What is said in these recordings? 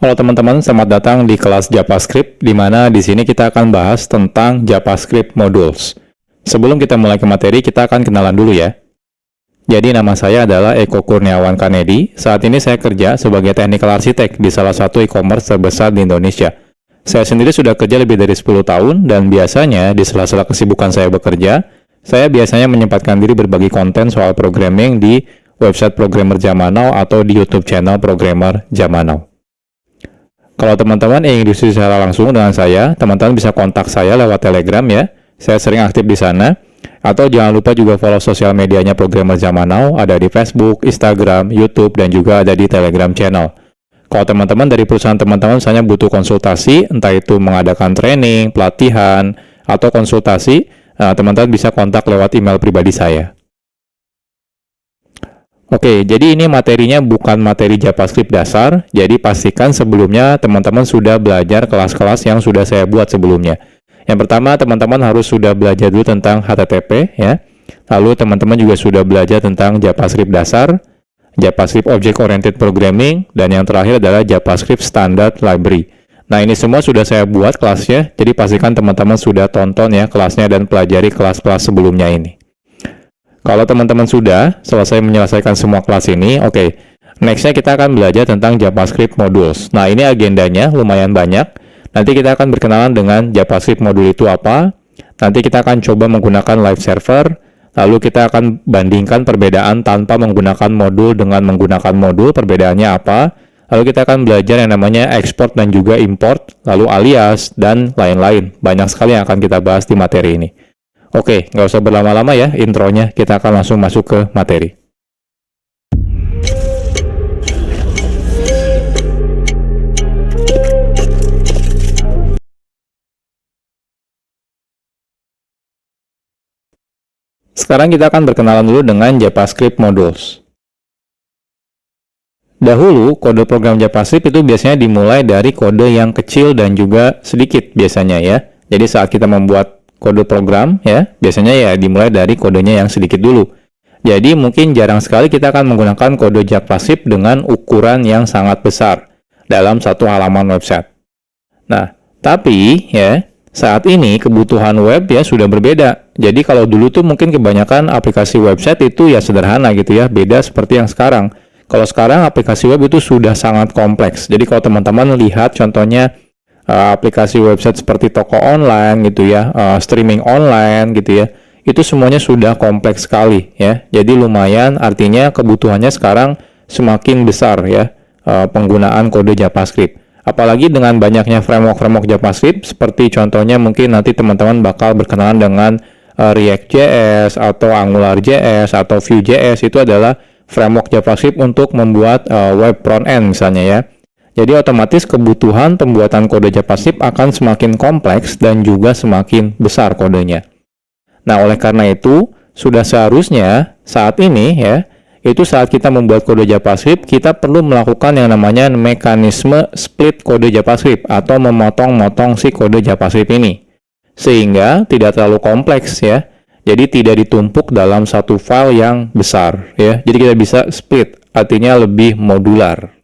Halo teman-teman, selamat datang di kelas JavaScript, di mana di sini kita akan bahas tentang JavaScript Modules. Sebelum kita mulai ke materi, kita akan kenalan dulu ya. Jadi nama saya adalah Eko Kurniawan Kanedi. Saat ini saya kerja sebagai Technical Architect di salah satu e-commerce terbesar di Indonesia. Saya sendiri sudah kerja lebih dari 10 tahun, dan biasanya di sela-sela kesibukan saya bekerja, saya biasanya menyempatkan diri berbagi konten soal programming di website Programmer Zaman Now atau di YouTube channel Programmer Zaman Now. Kalau teman-teman ingin diskusi secara langsung dengan saya, teman-teman bisa kontak saya lewat Telegram ya. Saya sering aktif di sana. Atau jangan lupa juga follow sosial medianya Programmer Zaman Now, ada di Facebook, Instagram, YouTube, dan juga ada di Telegram channel. Kalau teman-teman dari perusahaan teman-teman misalnya butuh konsultasi, entah itu mengadakan training, pelatihan, atau konsultasi, teman-teman bisa kontak lewat email pribadi saya. Oke, jadi ini materinya bukan materi JavaScript dasar, jadi pastikan sebelumnya teman-teman sudah belajar kelas-kelas yang sudah saya buat sebelumnya. Yang pertama, teman-teman harus sudah belajar dulu tentang HTTP, ya. Lalu teman-teman juga sudah belajar tentang JavaScript dasar, JavaScript Object Oriented Programming, dan yang terakhir adalah JavaScript Standard Library. Nah, ini semua sudah saya buat kelasnya, jadi pastikan teman-teman sudah tonton ya kelasnya dan pelajari kelas-kelas sebelumnya ini. Kalau teman-teman sudah selesai menyelesaikan semua kelas ini, oke. Next-nya kita akan belajar tentang JavaScript Modules. Nah, ini agendanya lumayan banyak. Nanti kita akan berkenalan dengan JavaScript modul itu apa. Nanti kita akan coba menggunakan live server. Lalu kita akan bandingkan perbedaan tanpa menggunakan modul dengan menggunakan modul, perbedaannya apa. Lalu kita akan belajar yang namanya export dan juga import, lalu alias, dan lain-lain. Banyak sekali yang akan kita bahas di materi ini. Oke, nggak usah berlama-lama ya intronya, kita akan langsung masuk ke materi. Sekarang kita akan berkenalan dulu dengan JavaScript Modules. Dahulu, kode program JavaScript itu biasanya dimulai dari kode yang kecil dan juga sedikit biasanya ya. Jadi saat kita membuat kode program ya, biasanya ya dimulai dari kodenya yang sedikit dulu. Jadi mungkin jarang sekali kita akan menggunakan kode JavaScript dengan ukuran yang sangat besar dalam satu halaman website. Nah, tapi ya saat ini kebutuhan web ya sudah berbeda. Jadi kalau dulu tuh mungkin kebanyakan aplikasi website itu ya sederhana gitu ya, beda seperti yang sekarang. Kalau sekarang aplikasi web itu sudah sangat kompleks. Jadi kalau teman-teman lihat contohnya aplikasi website seperti toko online gitu ya, streaming online gitu ya, itu semuanya sudah kompleks sekali ya. Jadi lumayan, artinya kebutuhannya sekarang semakin besar ya, penggunaan kode JavaScript. Apalagi dengan banyaknya framework-framework JavaScript, seperti contohnya mungkin nanti teman-teman bakal berkenalan dengan React.js atau AngularJS atau Vue.js, itu adalah framework JavaScript untuk membuat web front-end misalnya ya. Jadi otomatis kebutuhan pembuatan kode JavaScript akan semakin kompleks dan juga semakin besar kodenya. Nah, oleh karena itu, sudah seharusnya saat ini ya, itu saat kita membuat kode JavaScript, kita perlu melakukan yang namanya mekanisme split kode JavaScript atau memotong-motong si kode JavaScript ini. Sehingga tidak terlalu kompleks ya. Jadi tidak ditumpuk dalam satu file yang besar ya. Jadi kita bisa split, artinya lebih modular.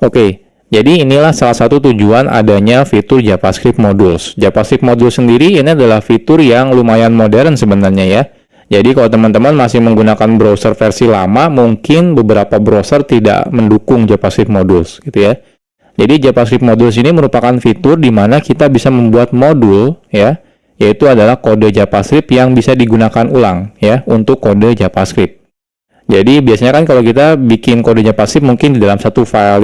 Oke, jadi inilah salah satu tujuan adanya fitur JavaScript Modules. JavaScript Modules sendiri ini adalah fitur yang lumayan modern sebenarnya ya. Jadi kalau teman-teman masih menggunakan browser versi lama, mungkin beberapa browser tidak mendukung JavaScript Modules gitu ya. Jadi JavaScript Modules ini merupakan fitur di mana kita bisa membuat modul ya, yaitu adalah kode JavaScript yang bisa digunakan ulang ya untuk kode JavaScript. Jadi biasanya kan kalau kita bikin kode JavaScript mungkin di dalam satu file,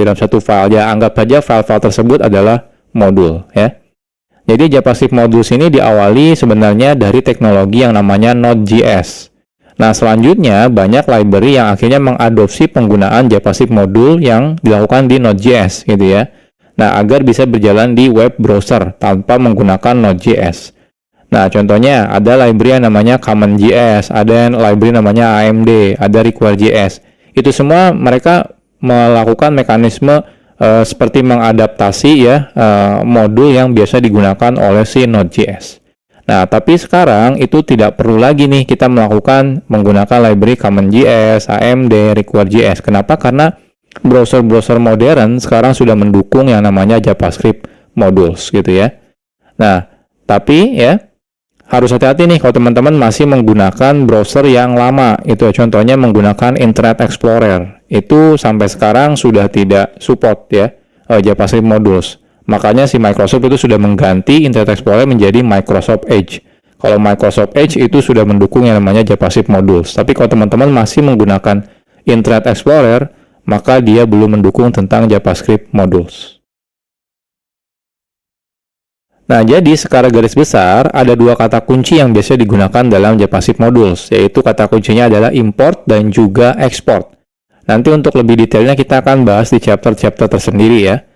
ya anggap saja file-file tersebut adalah modul ya. Jadi JavaScript Modules ini diawali sebenarnya dari teknologi yang namanya Node.js. Nah, selanjutnya banyak library yang akhirnya mengadopsi penggunaan JavaScript modul yang dilakukan di Node.js gitu ya. Nah, agar bisa berjalan di web browser tanpa menggunakan Node.js. Nah, contohnya ada library yang namanya CommonJS, ada library namanya AMD, ada Require.js. Itu semua mereka melakukan mekanisme seperti mengadaptasi ya modul yang biasa digunakan oleh si Node.js. Nah, tapi sekarang itu tidak perlu lagi nih kita menggunakan library CommonJS, AMD, Require.js. Kenapa? Karena browser-browser modern sekarang sudah mendukung yang namanya JavaScript modules gitu ya. Nah, tapi ya harus hati-hati nih kalau teman-teman masih menggunakan browser yang lama. Itu contohnya menggunakan Internet Explorer. Itu sampai sekarang sudah tidak support ya JavaScript modules. Makanya si Microsoft itu sudah mengganti Internet Explorer menjadi Microsoft Edge. Kalau Microsoft Edge itu sudah mendukung yang namanya JavaScript modules. Tapi kalau teman-teman masih menggunakan Internet Explorer, maka dia belum mendukung tentang JavaScript modules. Nah, jadi secara garis besar, ada dua kata kunci yang biasa digunakan dalam JavaScript modules, yaitu kata kuncinya adalah import dan juga export. Nanti untuk lebih detailnya kita akan bahas di chapter-chapter tersendiri ya.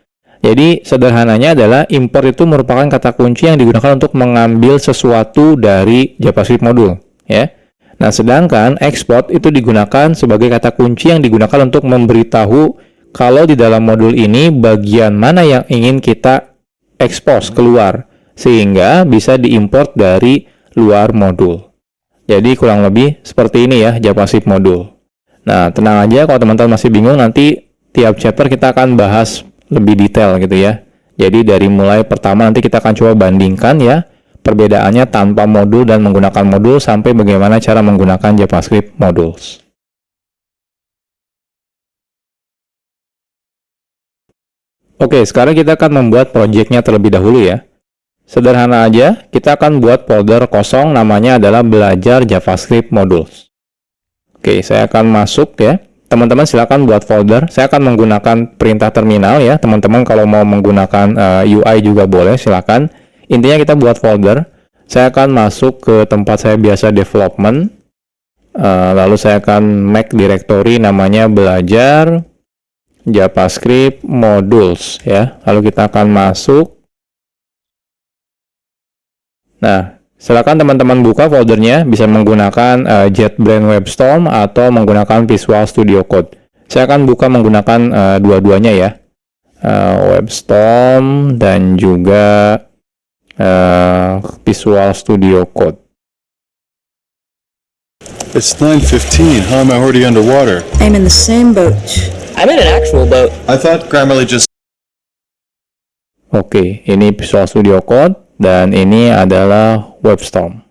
Jadi, sederhananya adalah import itu merupakan kata kunci yang digunakan untuk mengambil sesuatu dari JavaScript module, ya. Nah, sedangkan export itu digunakan sebagai kata kunci yang digunakan untuk memberitahu kalau di dalam modul ini bagian mana yang ingin kita expose keluar, sehingga bisa diimport dari luar modul. Jadi, kurang lebih seperti ini ya JavaScript module. Nah, tenang aja kalau teman-teman masih bingung, nanti tiap chapter kita akan bahas lebih detail gitu ya. Jadi dari mulai pertama nanti kita akan coba bandingkan ya perbedaannya tanpa modul dan menggunakan modul sampai bagaimana cara menggunakan JavaScript modules. Oke, sekarang kita akan membuat projectnya terlebih dahulu ya. Sederhana aja, kita akan buat folder kosong namanya adalah belajar JavaScript modules. Oke, saya akan masuk ya. Teman-teman silakan buat folder. Saya akan menggunakan perintah terminal ya. Teman-teman kalau mau menggunakan UI juga boleh, silakan. Intinya kita buat folder. Saya akan masuk ke tempat saya biasa development. Lalu saya akan make directory namanya belajar JavaScript modules ya. Lalu kita akan masuk. Nah, silakan teman-teman buka foldernya, bisa menggunakan JetBrains WebStorm atau menggunakan Visual Studio Code. Saya akan buka menggunakan dua-duanya ya, WebStorm dan juga Visual Studio Code. It's 9:15. How am I already underwater? I'm in the same boat. I'm in an actual boat. I thought Grammarly just... Oke, ini Visual Studio Code dan ini adalah WebStorm.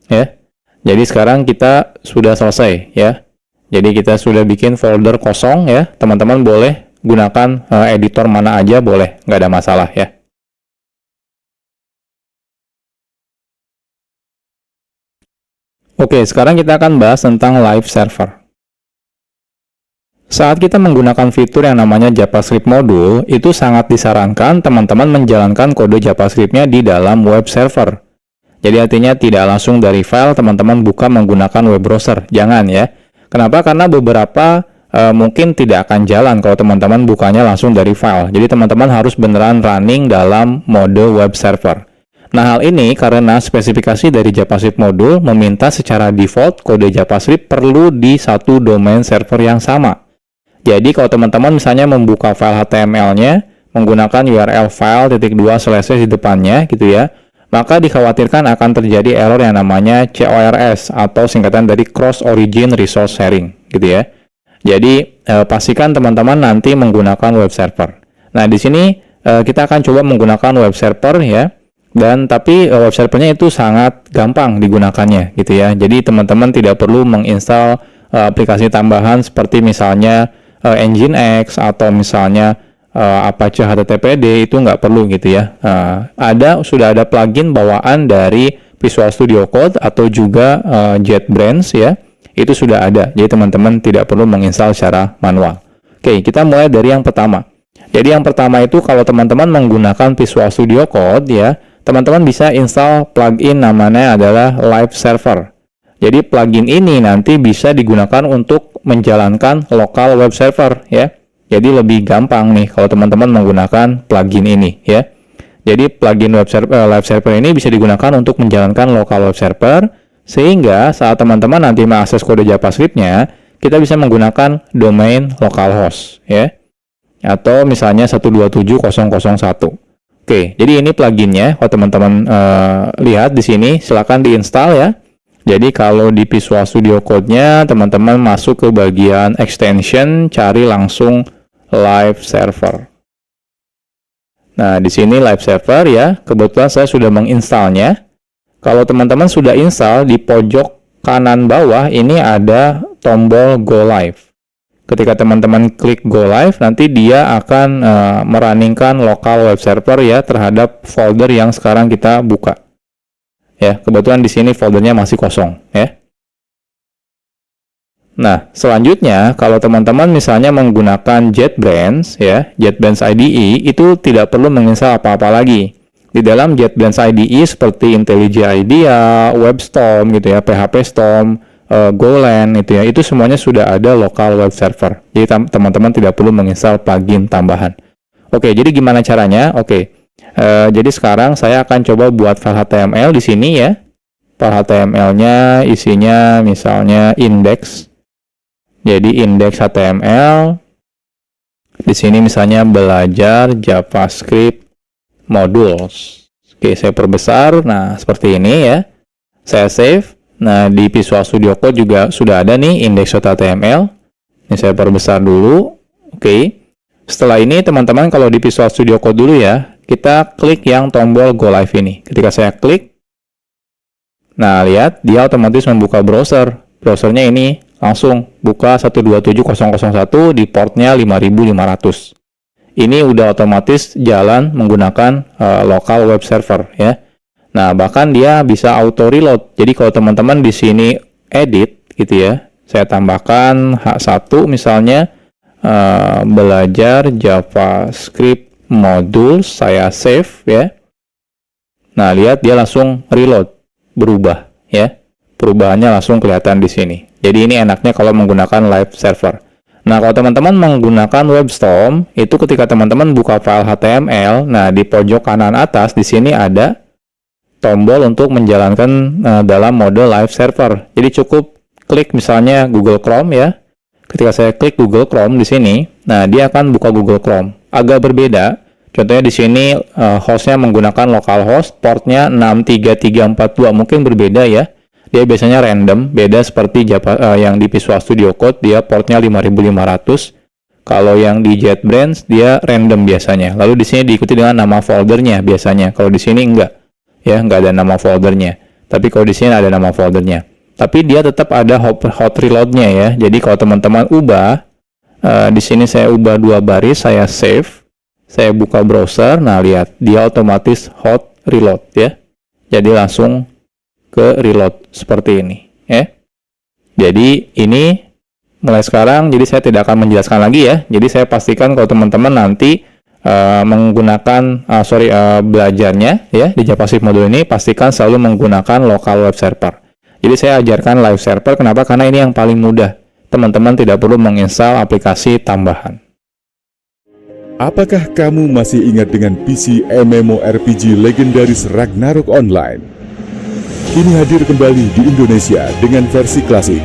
Ya. Jadi sekarang kita sudah selesai ya. Jadi kita sudah bikin folder kosong ya. Teman-teman boleh gunakan editor mana aja boleh, nggak ada masalah ya. Oke, sekarang kita akan bahas tentang live server. Saat kita menggunakan fitur yang namanya JavaScript module, itu sangat disarankan teman-teman menjalankan kode JavaScript-nya di dalam web server. Jadi artinya tidak langsung dari file teman-teman buka menggunakan web browser. Jangan ya. Kenapa? Karena beberapa mungkin tidak akan jalan kalau teman-teman bukanya langsung dari file. Jadi teman-teman harus beneran running dalam mode web server. Nah, hal ini karena spesifikasi dari JavaScript module meminta secara default kode JavaScript perlu di satu domain server yang sama. Jadi kalau teman-teman misalnya membuka file HTML-nya menggunakan URL file // di depannya gitu ya, maka dikhawatirkan akan terjadi error yang namanya CORS atau singkatan dari Cross Origin Resource Sharing gitu ya. Jadi pastikan teman-teman nanti menggunakan web server. Nah, di sini kita akan coba menggunakan web server ya. Dan tapi web servernya itu sangat gampang digunakannya gitu ya. Jadi teman-teman tidak perlu menginstal aplikasi tambahan seperti misalnya Nginx atau misalnya Apache HTTPD, itu nggak perlu gitu ya. Sudah ada plugin bawaan dari Visual Studio Code atau juga JetBrains ya. Itu sudah ada. Jadi teman-teman tidak perlu menginstal secara manual. Oke, kita mulai dari yang pertama. Jadi yang pertama itu kalau teman-teman menggunakan Visual Studio Code ya, teman-teman bisa install plugin namanya adalah Live Server. Jadi plugin ini nanti bisa digunakan untuk menjalankan local web server ya. Jadi lebih gampang nih kalau teman-teman menggunakan plugin ini ya. Jadi plugin live server ini bisa digunakan untuk menjalankan local web server sehingga saat teman-teman nanti mengakses kode JavaScript-nya, kita bisa menggunakan domain localhost ya. Atau misalnya 127.0.0.1. Oke, jadi ini pluginnya. Kalau teman-teman lihat di sini, silakan diinstal ya. Jadi kalau di Visual Studio Code-nya, teman-teman masuk ke bagian extension, cari langsung Live Server. Nah, di sini Live Server ya, kebetulan saya sudah menginstalnya. Kalau teman-teman sudah install, di pojok kanan bawah ini ada tombol Go Live. Ketika teman-teman klik Go Live, nanti dia akan merunningkan local web server ya terhadap folder yang sekarang kita buka. Ya, kebetulan di sini foldernya masih kosong ya. Nah, selanjutnya kalau teman-teman misalnya menggunakan JetBrains ya, JetBrains IDE itu tidak perlu menginstal apa-apa lagi. Di dalam JetBrains IDE seperti IntelliJ IDEA, WebStorm gitu ya, PHP Storm, Golang itu ya, itu semuanya sudah ada local web server. Jadi teman-teman tidak perlu menginstal plugin tambahan. Oke, jadi gimana caranya? Oke. Jadi sekarang saya akan coba buat file HTML di sini ya. File HTML-nya isinya misalnya index. Jadi index HTML. Di sini misalnya belajar JavaScript modules. Oke, saya perbesar. Nah, seperti ini ya. Saya save. Nah, di Visual Studio Code juga sudah ada nih index.html. Ini saya perbesar dulu. Oke. Setelah ini teman-teman kalau di Visual Studio Code dulu ya, kita klik yang tombol Go Live ini. Ketika saya klik, nah lihat dia otomatis membuka browser. Browsernya ini langsung buka 127.0.1 di portnya 5500. Ini udah otomatis jalan menggunakan local web server ya. Nah, bahkan dia bisa auto reload. Jadi kalau teman-teman di sini edit gitu ya, saya tambahkan H1 misalnya belajar JavaScript modul, saya save ya. Nah, lihat dia langsung reload, berubah ya. Perubahannya langsung kelihatan di sini. Jadi ini enaknya kalau menggunakan live server. Nah, kalau teman-teman menggunakan WebStorm, itu ketika teman-teman buka file HTML, nah di pojok kanan atas di sini ada tombol untuk menjalankan dalam mode live server. Jadi cukup klik misalnya Google Chrome ya. Ketika saya klik Google Chrome di sini, nah dia akan buka Google Chrome. Agak berbeda. Contohnya di sini hostnya menggunakan localhost, portnya 63342, mungkin berbeda ya. Dia biasanya random, beda seperti yang di Visual Studio Code, dia portnya 5500. Kalau yang di JetBrains dia random biasanya. Lalu di sini diikuti dengan nama foldernya biasanya. Kalau di sini enggak, ya enggak ada nama foldernya. Tapi kalau di sini ada nama foldernya. Tapi dia tetap ada hot reload-nya ya. Jadi kalau teman-teman ubah, di sini saya ubah 2 baris, saya save, saya buka browser. Nah lihat, dia otomatis hot reload ya. Jadi langsung ke reload seperti ini ya. Jadi ini mulai sekarang, jadi saya tidak akan menjelaskan lagi ya. Jadi saya pastikan kalau teman-teman nanti menggunakan belajarnya ya di JavaScript modul ini, pastikan selalu menggunakan local web server. Jadi saya ajarkan live server, kenapa? Karena ini yang paling mudah. Teman-teman tidak perlu menginstal aplikasi tambahan. Apakah kamu masih ingat dengan PC MMORPG legendaris Ragnarok Online? Kini hadir kembali di Indonesia dengan versi klasik.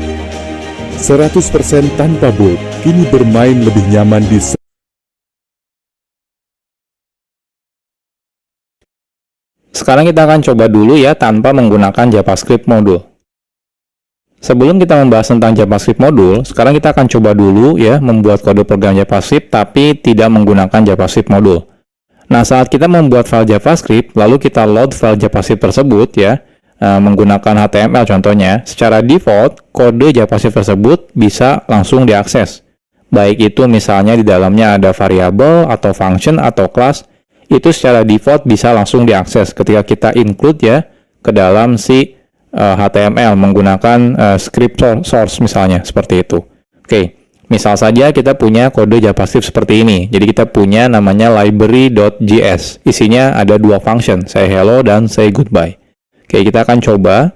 100% tanpa bug, kini bermain lebih nyaman di... Sekarang kita akan coba dulu ya tanpa menggunakan JavaScript modul. Sebelum kita membahas tentang JavaScript modul, sekarang kita akan coba dulu ya membuat kode program JavaScript tapi tidak menggunakan JavaScript modul. Nah, saat kita membuat file JavaScript, lalu kita load file JavaScript tersebut ya, menggunakan HTML contohnya, secara default kode JavaScript tersebut bisa langsung diakses. Baik itu misalnya di dalamnya ada variabel atau function atau class, itu secara default bisa langsung diakses ketika kita include ya ke dalam si HTML menggunakan script source misalnya seperti itu. Oke, misal saja kita punya kode JavaScript seperti ini. Jadi kita punya namanya library.js. Isinya ada 2 function, say hello dan say goodbye. Oke, kita akan coba.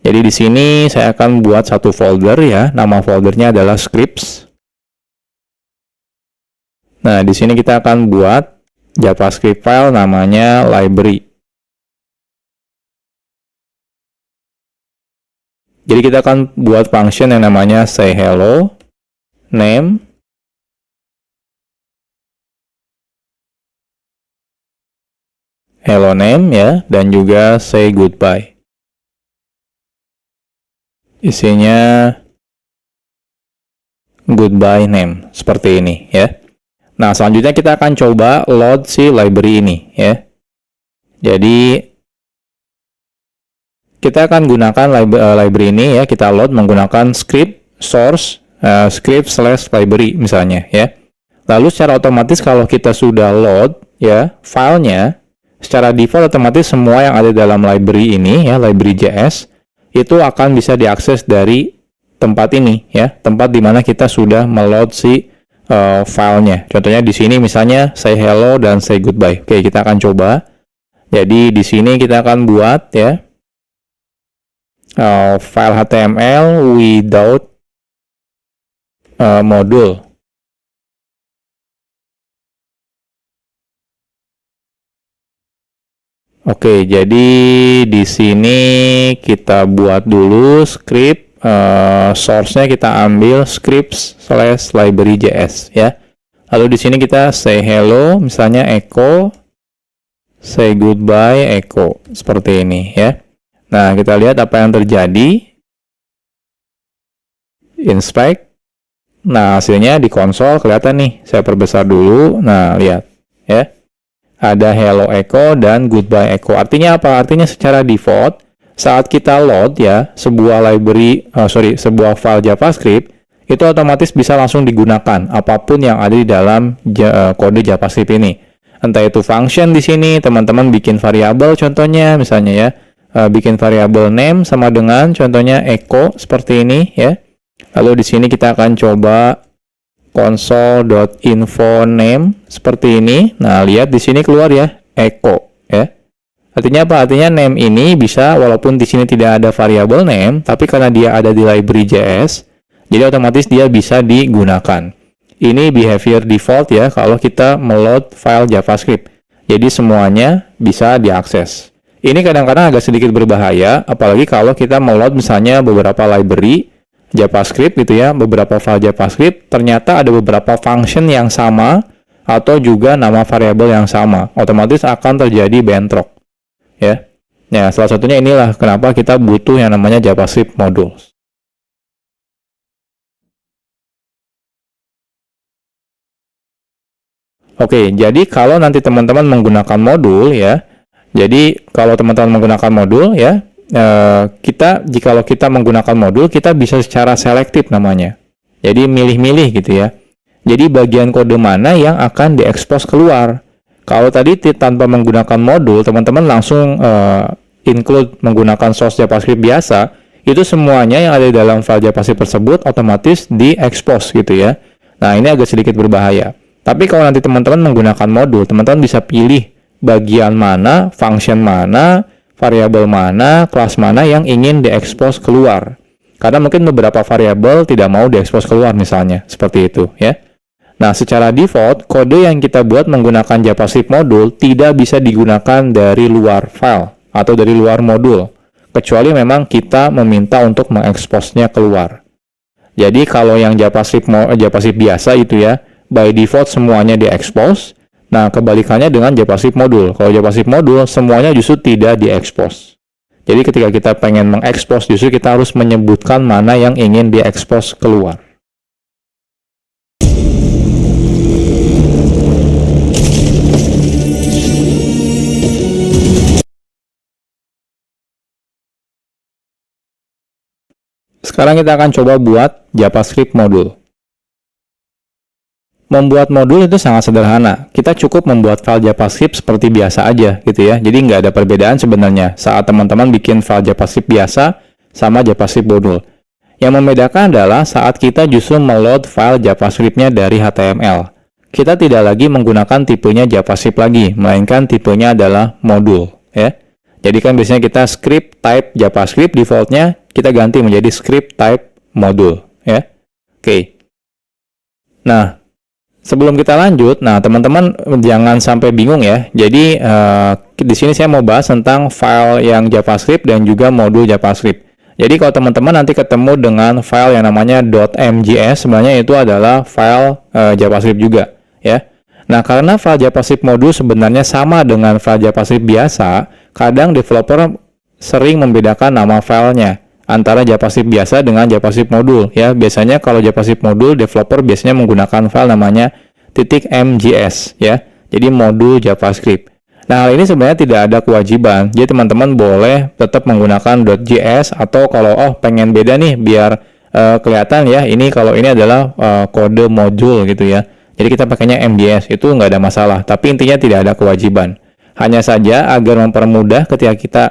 Jadi di sini saya akan buat satu folder ya. Nama foldernya adalah scripts. Nah, di sini kita akan buat JavaScript file namanya library. Jadi kita akan buat function yang namanya say hello, name, hello name ya, dan juga say goodbye. isinya goodbye name seperti ini ya. Nah, selanjutnya kita akan coba load si library ini ya. Jadi kita akan gunakan library ini ya, kita load menggunakan script source script/library misalnya ya. Lalu secara otomatis kalau kita sudah load ya filenya, secara default otomatis semua yang ada dalam library ini ya, library.js itu akan bisa diakses dari tempat ini ya, tempat di mana kita sudah meload si filenya. Contohnya di sini misalnya say hello dan say goodbye. Oke, kita akan coba. Jadi di sini kita akan buat ya file HTML without module. Oke, jadi di sini kita buat dulu script, source-nya kita ambil scripts/library.js ya. Lalu di sini kita say hello, misalnya echo, say goodbye, echo, seperti ini ya. Nah, kita lihat apa yang terjadi. Inspect. Nah, hasilnya di konsol kelihatan nih. Saya perbesar dulu. Nah, lihat ya. Ada hello echo dan goodbye echo. Artinya apa? Artinya secara default saat kita load ya sebuah sebuah file JavaScript itu otomatis bisa langsung digunakan apapun yang ada di dalam kode JavaScript ini. Entah itu function di sini, teman-teman bikin variabel contohnya misalnya ya. Bikin variabel name sama dengan contohnya echo seperti ini ya. Lalu di sini kita akan coba console.info name seperti ini. Nah, lihat di sini keluar ya echo ya. Artinya apa? Artinya name ini bisa walaupun di sini tidak ada variabel name, tapi karena dia ada di library.js, jadi otomatis dia bisa digunakan. Ini behavior default ya kalau kita meload file JavaScript. Jadi semuanya bisa diakses. Ini kadang-kadang agak sedikit berbahaya, apalagi kalau kita meload misalnya beberapa library JavaScript gitu ya, beberapa file JavaScript, ternyata ada beberapa function yang sama atau juga nama variabel yang sama. Otomatis akan terjadi bentrok. Ya. Nah, salah satunya inilah kenapa kita butuh yang namanya JavaScript modules. Oke, jadi kalau nanti teman-teman menggunakan modul ya, jadi kalau teman-teman menggunakan modul ya, jikalau kita menggunakan modul, kita bisa secara selektif namanya. Jadi milih-milih gitu ya. Jadi bagian kode mana yang akan diekspos keluar. Kalau tadi tanpa menggunakan modul, teman-teman langsung include menggunakan source JavaScript biasa, itu semuanya yang ada di dalam file JavaScript tersebut otomatis diekspos gitu ya. Nah, ini agak sedikit berbahaya. Tapi kalau nanti teman-teman menggunakan modul, teman-teman bisa pilih bagian mana, function mana, variabel mana, kelas mana yang ingin diekspos keluar. Karena mungkin beberapa variabel tidak mau diekspos keluar misalnya, seperti itu ya. Nah, secara default, kode yang kita buat menggunakan JavaScript modul tidak bisa digunakan dari luar file atau dari luar modul, kecuali memang kita meminta untuk mengeksposnya keluar. Jadi kalau yang JavaScript biasa itu ya, by default semuanya diekspos. Nah, kebalikannya dengan JavaScript modul. Kalau JavaScript modul, semuanya justru tidak diekspos. Jadi ketika kita pengen mengekspos, justru kita harus menyebutkan mana yang ingin diekspos keluar. Sekarang kita akan coba buat JavaScript modul. Membuat modul itu sangat sederhana. Kita cukup membuat file JavaScript seperti biasa aja gitu ya. Jadi nggak ada perbedaan sebenarnya saat teman-teman bikin file JavaScript biasa sama JavaScript modul. Yang membedakan adalah saat kita justru meload file JavaScript-nya dari HTML. Kita tidak lagi menggunakan tipenya JavaScript lagi, melainkan tipenya adalah modul ya. Jadi kan biasanya kita script type JavaScript, defaultnya kita ganti menjadi script type modul ya. Oke. Nah, sebelum kita lanjut, nah teman-teman jangan sampai bingung ya. Jadi di sini saya mau bahas tentang file yang JavaScript dan juga modul JavaScript. Jadi kalau teman-teman nanti ketemu dengan file yang namanya .mjs, sebenarnya itu adalah file JavaScript juga ya. Nah, karena file JavaScript modul sebenarnya sama dengan file JavaScript biasa, kadang developer sering membedakan nama filenya. antara JavaScript biasa dengan JavaScript modul ya. Biasanya kalau JavaScript modul, developer biasanya menggunakan file namanya .mjs ya. Jadi modul JavaScript. Nah, hal ini sebenarnya tidak ada kewajiban. Jadi teman-teman boleh tetap menggunakan .js, atau kalau pengen beda nih biar kelihatan ya, ini kalau ini adalah kode modul gitu ya. Jadi kita pakainya MJS, itu nggak ada masalah. Tapi intinya tidak ada kewajiban. Hanya saja agar mempermudah ketika kita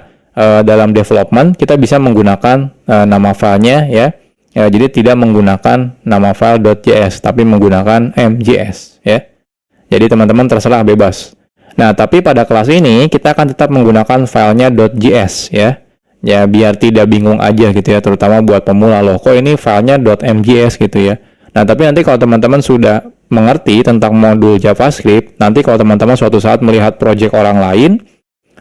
dalam development, kita bisa menggunakan nama filenya ya. Jadi tidak menggunakan nama file .js, tapi menggunakan MJS ya. Jadi teman-teman terserah, bebas. Nah, tapi pada kelas ini kita akan tetap menggunakan filenya .js ya. Ya, biar tidak bingung aja gitu ya, terutama buat pemula, loh kok ini filenya .mjs gitu ya. Nah, tapi nanti kalau teman-teman sudah mengerti tentang modul JavaScript, nanti kalau teman-teman suatu saat melihat project orang lain,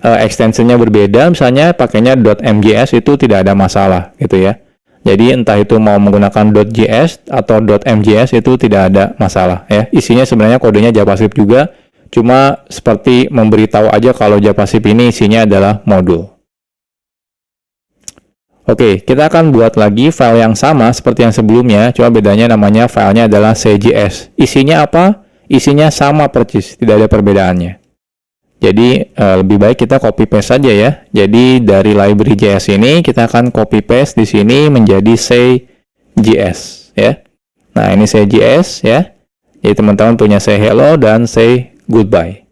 extensionnya berbeda, misalnya pakainya .mjs, itu tidak ada masalah gitu ya. Jadi entah itu mau menggunakan .js atau .mjs, itu tidak ada masalah ya. Isinya sebenarnya kodenya JavaScript juga, cuma seperti memberitahu aja kalau JavaScript ini isinya adalah modul. Oke, kita akan buat lagi file yang sama seperti yang sebelumnya, cuma bedanya namanya filenya adalah CJS. Isinya apa? Isinya sama persis, tidak ada perbedaannya. Jadi lebih baik kita copy paste saja ya. Jadi dari library JS ini kita akan copy paste di sini menjadi CJS ya. Nah, ini CJS ya. Jadi teman-teman punya say hello dan say goodbye.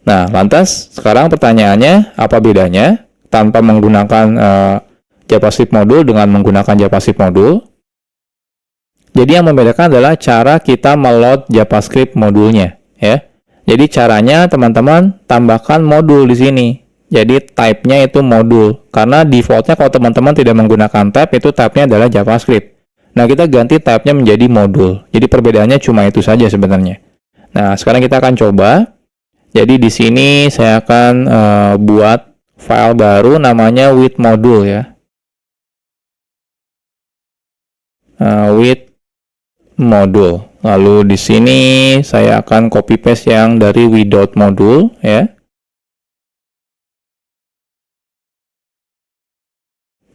Nah, lantas sekarang pertanyaannya, apa bedanya tanpa menggunakan JavaScript modul dengan menggunakan JavaScript modul? Jadi yang membedakan adalah cara kita meload JavaScript modulnya ya. Jadi caranya teman-teman tambahkan modul di sini. Jadi type-nya itu modul. Karena defaultnya kalau teman-teman tidak menggunakan type, itu type-nya adalah JavaScript. Nah, kita ganti type-nya menjadi modul. Jadi perbedaannya cuma itu saja sebenarnya. Nah, sekarang kita akan coba. Jadi di sini saya akan buat file baru namanya with module ya. With module. Lalu di sini saya akan copy paste yang dari without module ya.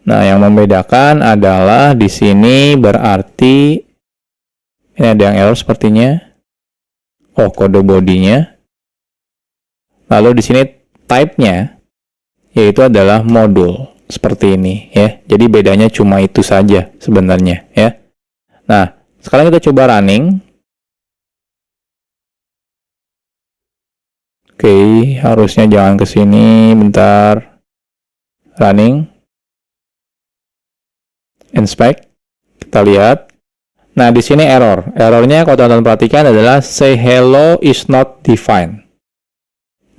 Nah, yang membedakan adalah di sini berarti ini ada yang error sepertinya. Oh, kode bodinya. Lalu di sini type-nya yaitu adalah modul seperti ini ya. Jadi bedanya cuma itu saja sebenarnya ya. Nah, sekarang kita coba running. Oke, harusnya jangan ke sini, bentar. Running. Inspect. Kita lihat. Nah, di sini error. Errornya kalau teman-teman perhatikan adalah say hello is not defined.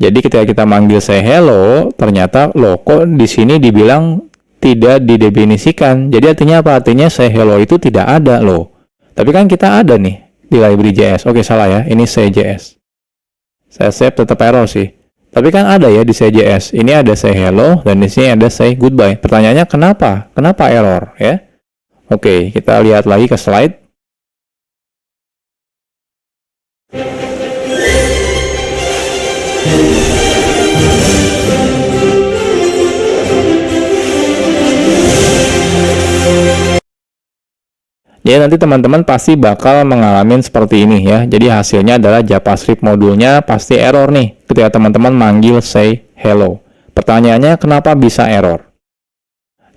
Jadi ketika kita manggil say hello, ternyata loh kok di sini dibilang tidak didefinisikan. Jadi artinya apa? Artinya say hello itu tidak ada loh. Tapi kan kita ada nih di library JS. Oke, salah ya. Ini CJS. Saya save tetap error sih. Tapi kan ada ya di CJS. Ini ada say hello dan di sini ada say goodbye. Pertanyaannya kenapa? Kenapa error ya? Oke, kita lihat lagi ke slide. Ya, nanti teman-teman pasti bakal mengalami seperti ini ya. Jadi hasilnya adalah JavaScript modulnya pasti error nih ketika teman-teman manggil say hello. Pertanyaannya kenapa bisa error?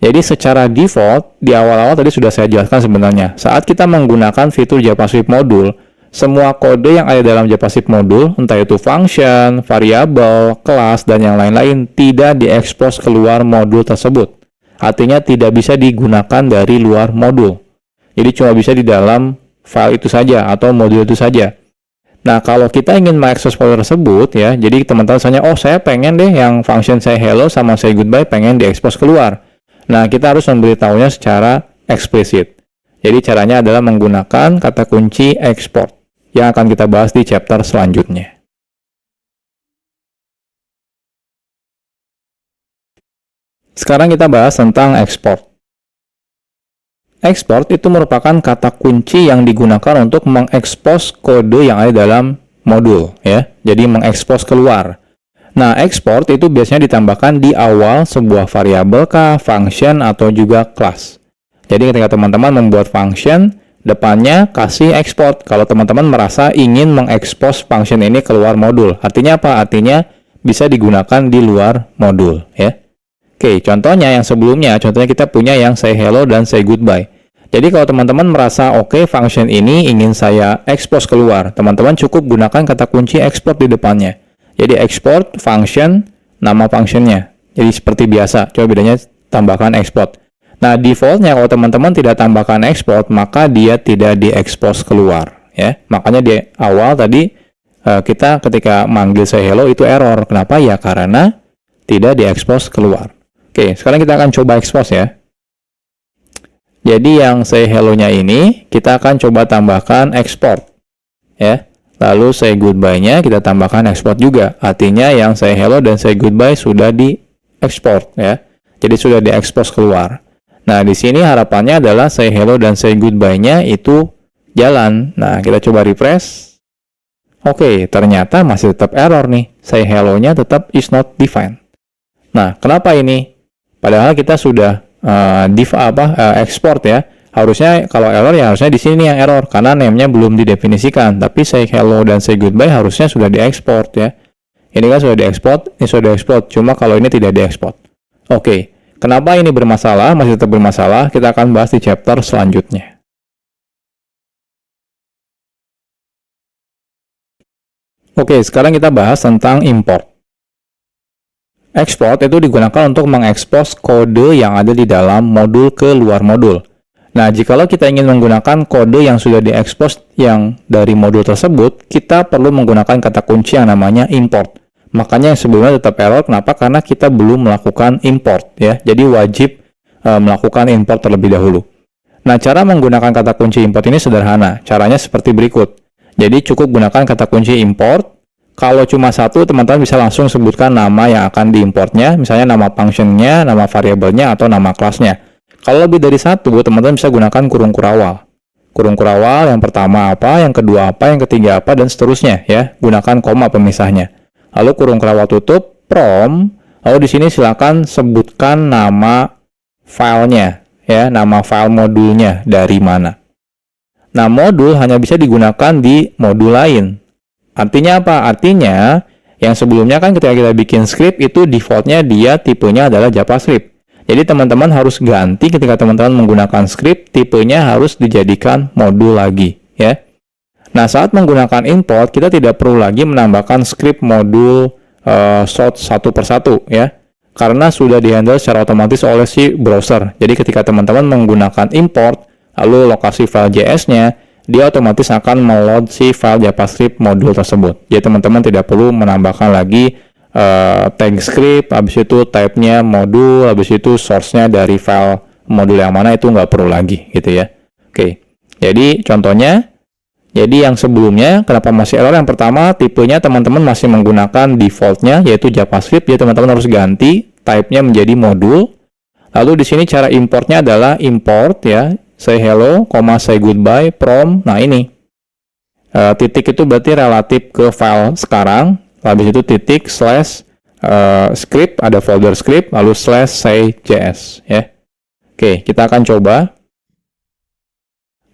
Jadi secara default di awal-awal tadi sudah saya jelaskan sebenarnya. Saat kita menggunakan fitur JavaScript modul, semua kode yang ada dalam JavaScript modul, entah itu function, variabel, kelas, dan yang lain-lain tidak diekspos keluar modul tersebut. Artinya tidak bisa digunakan dari luar modul. Jadi cuma bisa di dalam file itu saja atau modul itu saja. Nah, kalau kita ingin mengakses folder tersebut ya, jadi teman-teman misalnya, oh saya pengen deh yang function say hello sama say goodbye pengen diekspos keluar. Nah, kita harus memberitahunya secara eksplisit. Jadi caranya adalah menggunakan kata kunci export yang akan kita bahas di chapter selanjutnya. Sekarang kita bahas tentang export. Export itu merupakan kata kunci yang digunakan untuk mengekspos kode yang ada dalam modul ya. Jadi mengekspos keluar. Nah, export itu biasanya ditambahkan di awal sebuah variabel kah, function, atau juga kelas. Jadi ketika teman-teman membuat function, depannya kasih export kalau teman-teman merasa ingin mengekspos function ini keluar modul. Artinya apa? Artinya bisa digunakan di luar modul, ya. Oke, contohnya yang sebelumnya, contohnya kita punya yang say hello dan say goodbye. Jadi kalau teman-teman merasa oke, function ini ingin saya expose keluar, teman-teman cukup gunakan kata kunci export di depannya. Jadi export function, nama functionnya. Jadi seperti biasa, coba bedanya tambahkan export. Nah, defaultnya kalau teman-teman tidak tambahkan export, maka dia tidak diekspos keluar, ya. Makanya di awal tadi kita ketika manggil say hello itu error. Kenapa? Ya karena tidak diekspos keluar. Oke, sekarang kita akan coba expose ya. Jadi yang say hello-nya ini kita akan coba tambahkan export, ya. Lalu say goodbye-nya kita tambahkan export juga. Artinya yang say hello dan say goodbye sudah diekspor, ya. Jadi sudah diekspos keluar. Nah, di sini harapannya adalah say hello dan say goodbye-nya itu jalan. Nah, kita coba refresh. Oke, ternyata masih tetap error nih. Say hello-nya tetap is not defined. Nah, kenapa ini? Padahal kita sudah export ya. Harusnya kalau error ya harusnya di sini yang error karena name-nya belum didefinisikan. Tapi say hello dan say goodbye harusnya sudah diekspor ya. Ini kan sudah diekspor, ini sudah diekspor. Cuma kalau ini tidak diekspor. Oke, kenapa ini bermasalah? Masih tetap bermasalah. Kita akan bahas di chapter selanjutnya. Oke, sekarang kita bahas tentang import. Export itu digunakan untuk mengekspos kode yang ada di dalam modul ke luar modul. Nah, jikalau kita ingin menggunakan kode yang sudah diekspos yang dari modul tersebut, kita perlu menggunakan kata kunci yang namanya import. Makanya yang sebelumnya tetap error, kenapa? Karena kita belum melakukan import, ya. Jadi wajib melakukan import terlebih dahulu. Nah, cara menggunakan kata kunci import ini sederhana. Caranya seperti berikut. Jadi cukup gunakan kata kunci import. Kalau cuma satu, teman-teman bisa langsung sebutkan nama yang akan diimportnya, misalnya nama functionnya, nama variabelnya, atau nama kelasnya. Kalau lebih dari satu, teman-teman bisa gunakan kurung kurawal. Kurung kurawal yang pertama apa, yang kedua apa, yang ketiga apa, dan seterusnya, ya. Gunakan koma pemisahnya. Lalu kurung kurawal tutup, from, lalu di sini silakan sebutkan nama filenya, ya, nama file modulnya dari mana. Nah, modul hanya bisa digunakan di modul lain. Artinya apa? Artinya, yang sebelumnya kan ketika kita bikin script itu defaultnya dia tipenya adalah JavaScript. Jadi teman-teman harus ganti ketika teman-teman menggunakan script, tipenya harus dijadikan modul lagi, ya. Nah, saat menggunakan import, kita tidak perlu lagi menambahkan script modul sort satu persatu, ya. Karena sudah dihandle secara otomatis oleh si browser. Jadi ketika teman-teman menggunakan import, lalu lokasi file JS-nya, dia otomatis akan meload si file JavaScript modul tersebut. Jadi teman-teman tidak perlu menambahkan lagi tag script, habis itu type-nya modul, habis itu source-nya dari file modul yang mana, itu nggak perlu lagi gitu ya. Oke, jadi contohnya, jadi yang sebelumnya kenapa masih error? Yang pertama, tipenya teman-teman masih menggunakan default-nya yaitu JavaScript, jadi teman-teman harus ganti type-nya menjadi modul. Lalu di sini cara importnya adalah import ya, say hello, say goodbye, from. Nah ini titik itu berarti relatif ke file sekarang. Habis itu titik slash script, ada folder script, lalu slash say js ya. Oke, kita akan coba.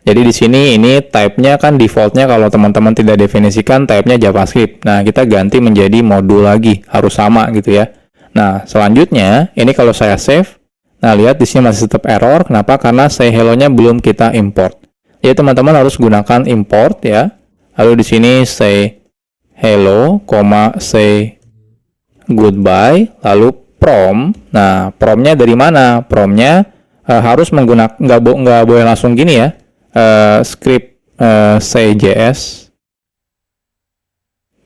Jadi di sini ini type-nya kan default-nya kalau teman-teman tidak definisikan type-nya JavaScript. Nah, kita ganti menjadi modul lagi, harus sama gitu ya. Nah, selanjutnya ini kalau saya save. Nah, lihat di sini masih tetap error. Kenapa? Karena say hello-nya belum kita import. Jadi teman-teman harus gunakan import ya. Lalu di sini say hello, say goodbye, lalu from. Nah, from-nya dari mana? From-nya harus menggunakan, nggak boleh langsung gini ya. Script say js.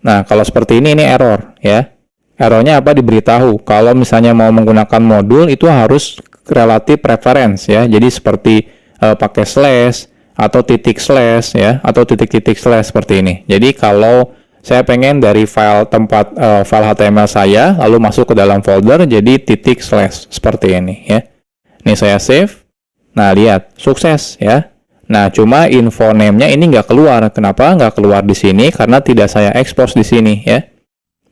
Nah, kalau seperti ini error ya. Errornya apa? Diberitahu kalau misalnya mau menggunakan modul itu harus relatif reference ya. Jadi seperti pakai slash atau titik slash ya, atau titik-titik slash seperti ini. Jadi kalau saya pengen dari file tempat file HTML saya lalu masuk ke dalam folder, jadi titik slash seperti ini ya. Ini saya save. Nah, lihat sukses ya. Nah, cuma info name-nya ini nggak keluar. Kenapa nggak keluar di sini? Karena tidak saya expose di sini ya.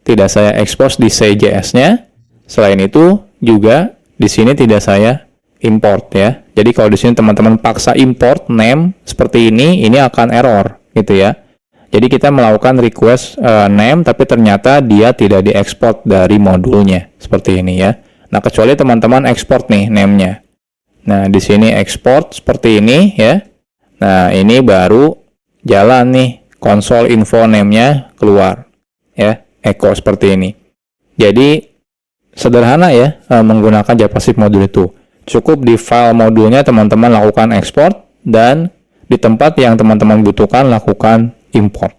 tidak saya expose di CJS-nya. Selain itu juga di sini tidak saya import ya. Jadi kalau di sini teman-teman paksa import name seperti ini akan error gitu ya. Jadi kita melakukan request name tapi ternyata dia tidak diekspor dari modulnya seperti ini ya. Nah, kecuali teman-teman ekspor nih name-nya. Nah, di sini export seperti ini ya. Nah, ini baru jalan nih console info name-nya keluar ya, echo seperti ini. Jadi sederhana ya menggunakan JavaScript modul itu. Cukup di file modulnya teman-teman lakukan ekspor dan di tempat yang teman-teman butuhkan lakukan import.